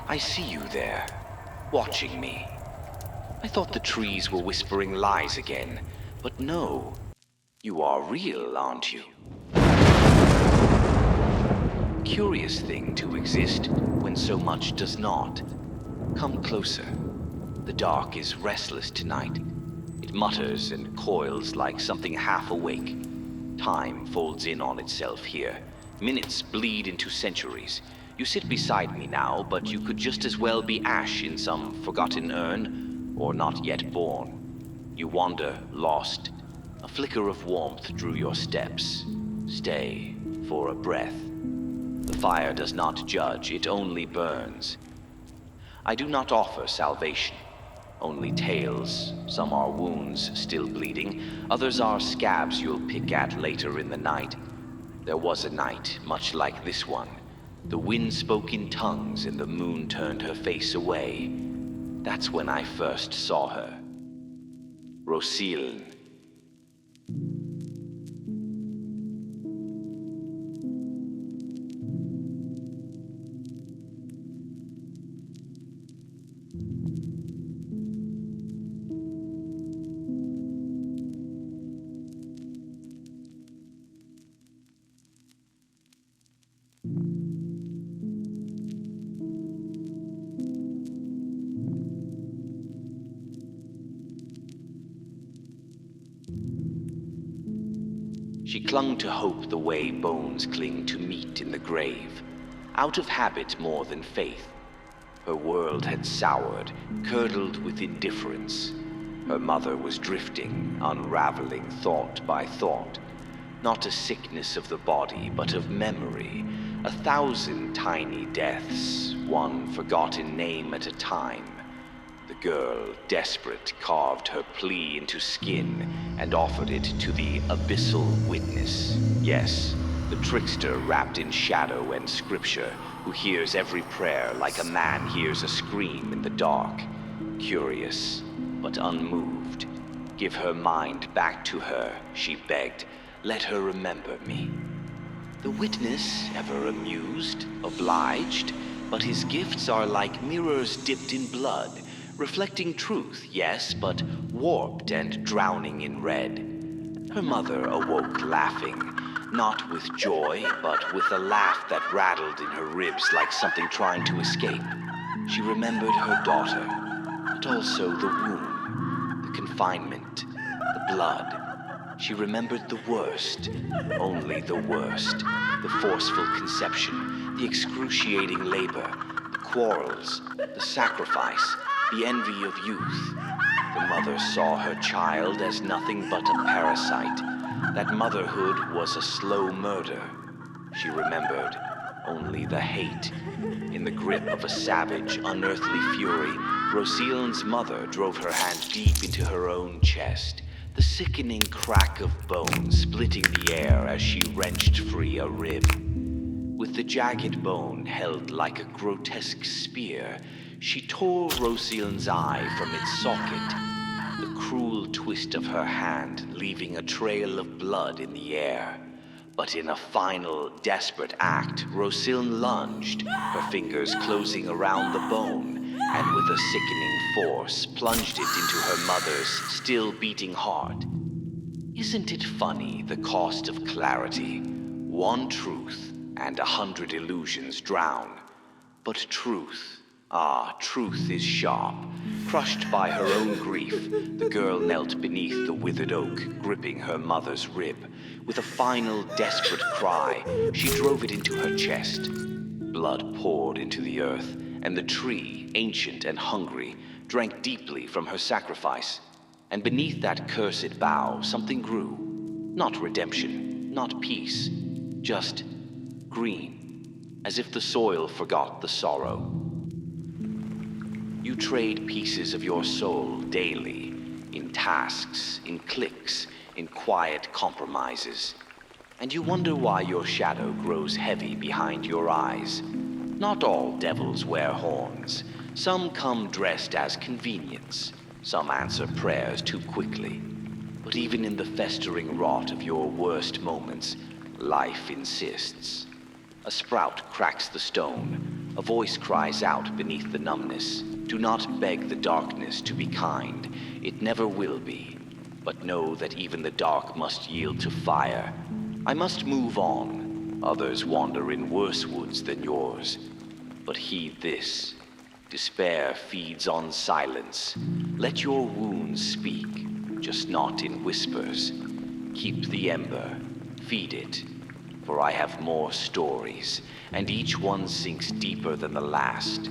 I see you there, watching me. I thought the trees were whispering lies again, but no. You are real, aren't you? Curious thing to exist when so much does not. Come closer. The dark is restless tonight. It mutters and coils like something half awake. Time folds in on itself here. Minutes bleed into centuries. You sit beside me now, but you could just as well be ash in some forgotten urn, or not yet born. You wander, lost. A flicker of warmth drew your steps. Stay for a breath. The fire does not judge, it only burns. I do not offer salvation. Only tales. Some are wounds still bleeding. Others are scabs you'll pick at later in the night. There was a night much like this one. The wind spoke in tongues and the moon turned her face away. That's when I first saw her. Rosiln. She clung to hope the way bones cling to meat in the grave, out of habit more than faith. Her world had soured, curdled with indifference. Her mother was drifting, unraveling thought by thought. Not a sickness of the body, but of memory. 1,000 tiny deaths, one forgotten name at a time. The girl, desperate, carved her plea into skin and offered it to the abyssal witness. Yes, the trickster wrapped in shadow and scripture, who hears every prayer like a man hears a scream in the dark. Curious, but unmoved. Give her mind back to her, she begged. Let her remember me. The witness, ever amused, obliged, but his gifts are like mirrors dipped in blood. Reflecting truth, yes, but warped and drowning in red. Her mother awoke laughing, not with joy, but with a laugh that rattled in her ribs like something trying to escape. She remembered her daughter, but also the womb, the confinement, the blood. She remembered the worst, only the worst, the forceful conception, the excruciating labor, the quarrels, the sacrifice, the envy of youth. The mother saw her child as nothing but a parasite. That motherhood was a slow murder. She remembered only the hate. In the grip of a savage, unearthly fury, Rosiln's mother drove her hand deep into her own chest. The sickening crack of bone splitting the air as she wrenched free a rib. With the jagged bone held like a grotesque spear, she tore Rosiln's eye from its socket, the cruel twist of her hand leaving a trail of blood in the air. But in a final, desperate act, Rosiln lunged, her fingers closing around the bone, and with a sickening force plunged it into her mother's still beating heart. Isn't it funny, the cost of clarity? One truth and 100 illusions drown. But truth, truth is sharp. Crushed by her own grief, the girl knelt beneath the withered oak, gripping her mother's rib. With a final, desperate cry, she drove it into her chest. Blood poured into the earth, and the tree, ancient and hungry, drank deeply from her sacrifice. And beneath that cursed bough, something grew. Not redemption, not peace, just green, as if the soil forgot the sorrow. You trade pieces of your soul daily, in tasks, in cliques, in quiet compromises. And you wonder why your shadow grows heavy behind your eyes. Not all devils wear horns. Some come dressed as convenience. Some answer prayers too quickly. But even in the festering rot of your worst moments, life insists. A sprout cracks the stone. A voice cries out beneath the numbness. Do not beg the darkness to be kind. It never will be. But know that even the dark must yield to fire. I must move on. Others wander in worse woods than yours. But heed this. Despair feeds on silence. Let your wounds speak, just not in whispers. Keep the ember. Feed it. For I have more stories, and each one sinks deeper than the last.